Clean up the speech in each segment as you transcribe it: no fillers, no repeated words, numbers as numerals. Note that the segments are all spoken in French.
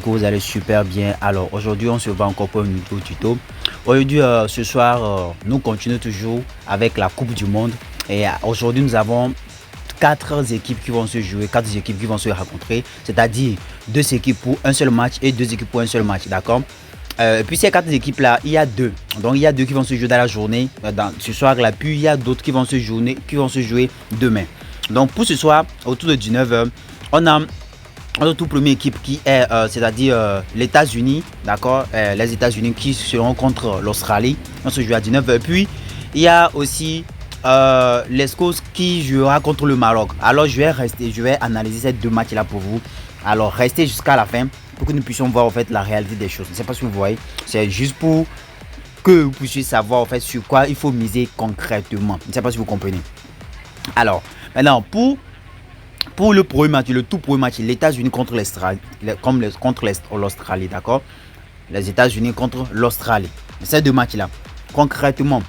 que vous allez super bien. Alors aujourd'hui on se voit encore pour un nouveau tuto. Aujourd'hui ce soir nous continuons toujours avec la Coupe du Monde. Et aujourd'hui nous avons quatre équipes qui vont se jouer, quatre équipes qui vont se rencontrer. C'est-à-dire deux équipes pour un seul match et deux équipes pour un seul match, d'accord. Et puis ces quatre équipes là, il y a deux. Donc il y a deux qui vont se jouer dans la journée, ce soir là. Puis il y a d'autres qui vont se jouer demain. Donc pour ce soir, autour de 19h, on a notre toute première équipe qui est, c'est-à-dire les États-Unis, d'accord, les États-Unis qui seront contre l'Australie. On se joue à 19h. Puis il y a aussi l'Escosse qui jouera contre le Maroc. Alors je vais analyser ces deux matchs là pour vous. Alors restez jusqu'à la fin pour que nous puissions voir en fait la réalité des choses. Je ne sais pas si vous voyez, c'est juste pour que vous puissiez savoir en fait sur quoi il faut miser concrètement. Je ne sais pas si vous comprenez. Alors maintenant pour le premier match, le tout premier match, les États-Unis contre l'Australie, d'accord. Les États-Unis contre l'Australie. Ces deux matchs là, concrètement,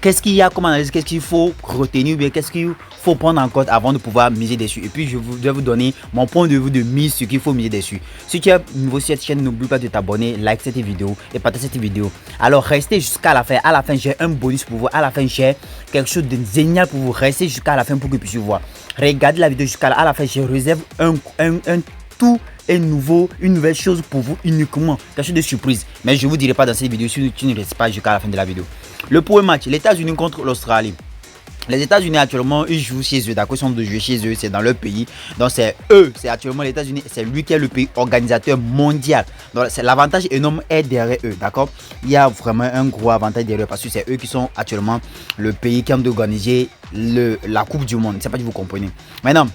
qu'est-ce qu'il y a comme analyse, qu'est-ce qu'il faut retenir, bien qu'est-ce qu'il faut prendre en compte avant de pouvoir miser dessus. Et puis je vais vous donner mon point de vue de mise sur qu'il faut miser dessus. Si tu es nouveau sur cette chaîne, n'oublie pas de t'abonner, like cette vidéo et partage cette vidéo. Alors restez jusqu'à la fin. À la fin, j'ai un bonus pour vous. À la fin, j'ai quelque chose de génial pour vous. Restez jusqu'à la fin pour que vous puissiez voir. Regardez la vidéo jusqu'à la fin. À la fin, je réserve un tout et une nouvelle chose pour vous uniquement, quelque chose de surprise, mais je vous dirai pas dans cette vidéo si tu ne restes pas jusqu'à la fin de la vidéo. Le premier match, les États-Unis contre l'Australie. Les États-Unis actuellement ils jouent chez eux, d'accord, ils sont de jouer chez eux, c'est dans leur pays, donc c'est eux, c'est actuellement les États-Unis, c'est lui qui est le pays organisateur mondial, donc c'est l'avantage énorme est derrière eux, d'accord. Il y a vraiment un gros avantage derrière eux parce que c'est eux qui sont actuellement le pays qui ont organisé la Coupe du Monde. Je sais pas si vous comprenez. Maintenant,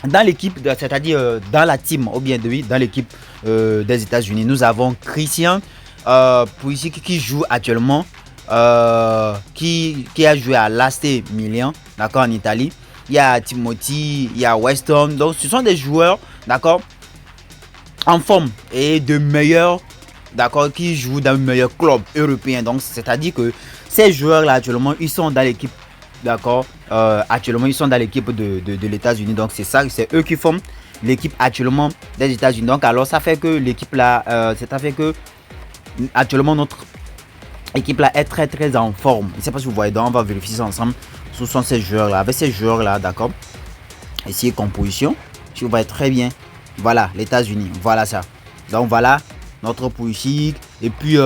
dans l'équipe, c'est-à-dire dans la team, ou bien dans l'équipe des États-Unis, nous avons Christian Pulisic qui joue actuellement, qui a joué à l'AC Milan, d'accord, en Italie. Il y a Timothy, il y a Weston. Donc ce sont des joueurs, d'accord, en forme et de meilleurs, d'accord, qui jouent dans le meilleur club européen. Donc c'est-à-dire que ces joueurs-là actuellement, ils sont dans l'équipe. D'accord, actuellement ils sont dans l'équipe de l'États-Unis, donc c'est ça, c'est eux qui forment l'équipe actuellement des États-Unis. Donc alors ça fait que l'équipe là, ça fait que actuellement notre équipe là est très en forme. Je ne sais pas si vous voyez, donc on va vérifier ça ensemble. Ce sont ces joueurs là, avec ces joueurs là, d'accord. Ici composition, si vous voyez très bien, voilà les États-Unis, voilà ça. Donc voilà notre Pulisic, et puis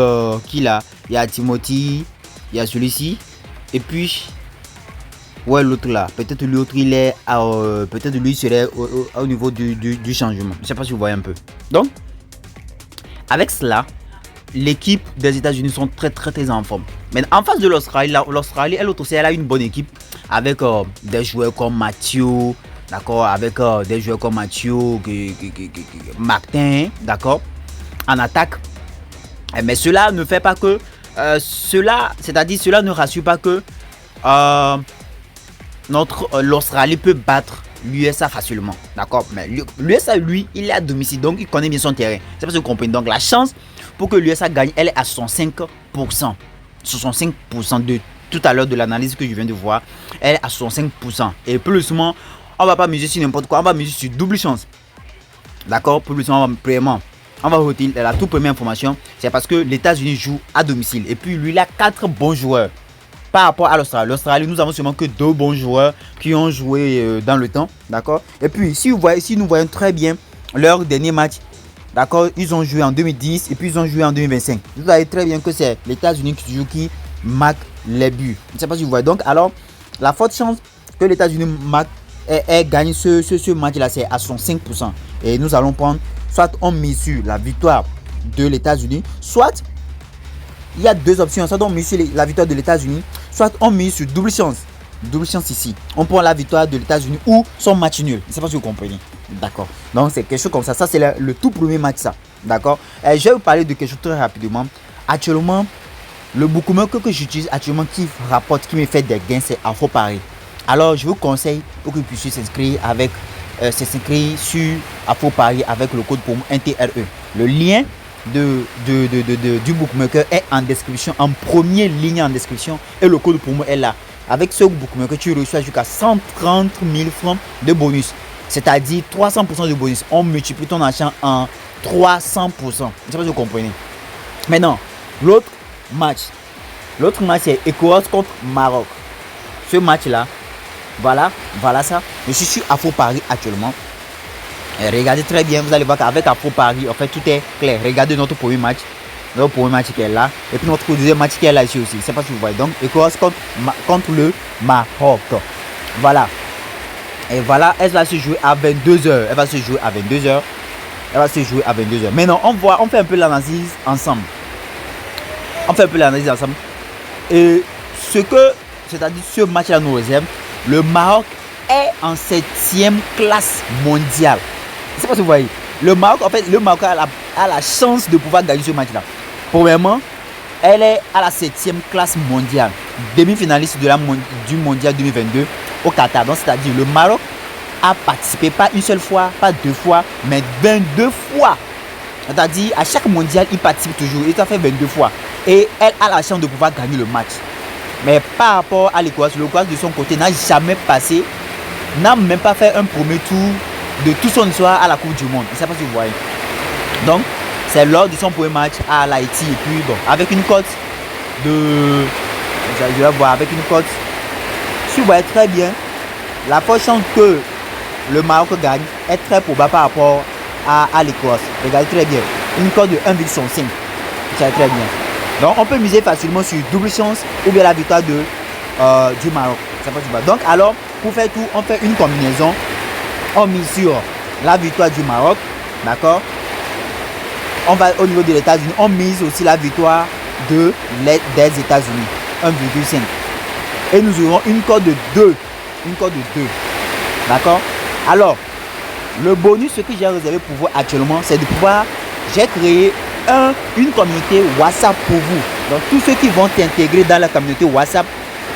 qui là, il y a Timothy, il y a celui-ci, et puis ouais, l'autre là, peut-être l'autre il est peut-être lui serait au niveau du changement. Je sais pas si vous voyez un peu. Donc avec cela, l'équipe des États-Unis sont très en forme. Mais en face de l'Australie, l'Australie elle aussi elle a une bonne équipe avec des joueurs comme Mathieu, d'accord, avec des joueurs comme Mathieu, Martin, d'accord, en attaque. Mais cela ne fait pas que c'est-à-dire cela ne rassure pas que l'Australie peut battre l'USA facilement, d'accord. Mais l'USA lui il est à domicile, donc il connaît bien son terrain. C'est pas ce que vous comprenez. Donc la chance pour que l'USA gagne, elle est à 65%. 65% de tout à l'heure de l'analyse que je viens de voir, elle est à 65%. Et plus on va pas miser sur n'importe quoi, on va miser sur double chance, d'accord. Plus on va retenir la toute première information, c'est parce que les États-Unis jouent à domicile et puis lui il a 4 bons joueurs. Par rapport à l'Australie, nous avons seulement que 2 bons joueurs qui ont joué dans le temps, d'accord. Et puis si nous voyons très bien leur dernier match, d'accord, ils ont joué en 2010 et puis ils ont joué en 2025. Vous voyez très bien que c'est les États-Unis qui marquent les buts. Je ne sais pas si vous voyez. Donc alors la forte chance que les États-Unis gagnent ce match là, c'est à 65%. Et nous allons prendre, soit on mise sur la victoire de les États-Unis, soit il y a deux options, soit on mise sur la victoire de les États-Unis, soit on mise sur double chance. Double chance ici. On prend la victoire de les États-Unis ou son match nul. Je ne sais pas si vous comprenez. D'accord. Donc c'est quelque chose comme ça. Ça c'est le tout premier match ça. D'accord. Je vais vous parler de quelque chose très rapidement. Actuellement, le bookmaker que j'utilise actuellement qui rapporte, qui me fait des gains, c'est Afro Paris. Alors je vous conseille pour que vous puissiez s'inscrire sur Afro Paris avec le code promo NTRE. Le lien du bookmaker est en description, en première ligne en description, et le code promo est là. Avec ce bookmaker tu reçois jusqu'à 130 000 francs de bonus, c'est-à-dire 300% de bonus. On multiplie ton argent en 300%. Je ne sais pas si vous comprenez. Maintenant, l'autre match c'est Écosse contre Maroc. Ce match-là, voilà ça. Je suis sur Afro Paris actuellement. Et regardez très bien, vous allez voir qu'avec Afro Paris, en fait, tout est clair. Regardez notre premier match. Notre premier match qui est là. Et puis notre deuxième match qui est là ici aussi. Je ne sais pas si vous voyez. Donc, Écosse contre le Maroc. Voilà. Et voilà, elle va se jouer à 22h. Elle va se jouer à 22h. Maintenant, on fait un peu l'analyse ensemble. Et c'est-à-dire ce match-là nous réserve, le Maroc est en 7e classe mondiale. Je ne sais pas si vous voyez. Le Maroc a la chance de pouvoir gagner ce match-là. Premièrement, elle est à la 7e classe mondiale, demi-finaliste du mondial 2022 au Qatar. Donc, c'est-à-dire le Maroc a participé pas une seule fois, pas 2 fois, mais 22 fois. C'est-à-dire à chaque mondial, il participe toujours. Et ça fait 22 fois. Et elle a la chance de pouvoir gagner le match. Mais par rapport à l'Écosse de son côté n'a jamais passé, n'a même pas fait un premier tour de toute son histoire à la Coupe du Monde. Je ne sais pas si vous voyez. Donc, c'est lors de son premier match à l'Haïti. Et puis, bon, avec une cote de... Je vais voir, avec une cote. Si vous voyez très bien, la chance que le Maroc gagne est très probable par rapport à l'Écosse. Regardez très bien. Une cote de 1,5. C'est très bien. Donc, on peut miser facilement sur double chance ou bien la victoire du Maroc. Ça passe pas. Donc, alors, pour faire tout, on fait une combinaison. On mise sur la victoire du Maroc. D'accord. On va au niveau des États-Unis. On mise aussi la victoire des États-Unis. 1,5. Et nous aurons une cote de 2. Une cote de 2. D'accord. Alors, le bonus, ce que j'ai réservé pour vous actuellement, c'est de pouvoir... J'ai créé une communauté WhatsApp pour vous. Donc, tous ceux qui vont t'intégrer dans la communauté WhatsApp,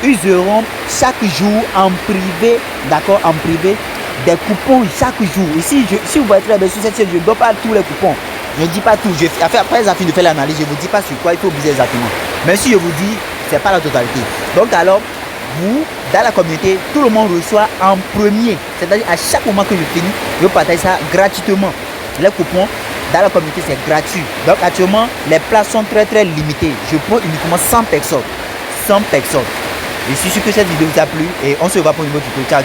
ils auront chaque jour en privé, d'accord, en privé, des coupons chaque jour. Ici, si vous voyez très bien sur cette chaîne, je ne donne pas tous les coupons. Je ne dis pas tout. Après la fin de faire l'analyse, je ne vous dis pas sur quoi il faut viser exactement. Mais si je vous dis, ce n'est pas la totalité. Donc, alors, vous, dans la communauté, tout le monde reçoit en premier. C'est-à-dire, à chaque moment que je finis, je partage ça gratuitement. Les coupons dans la communauté, c'est gratuit. Donc, actuellement, les places sont très très limitées. Je prends uniquement 100 personnes. 100 personnes. Je suis sûr que cette vidéo vous a plu et on se voit pour une autre vidéo. Ciao.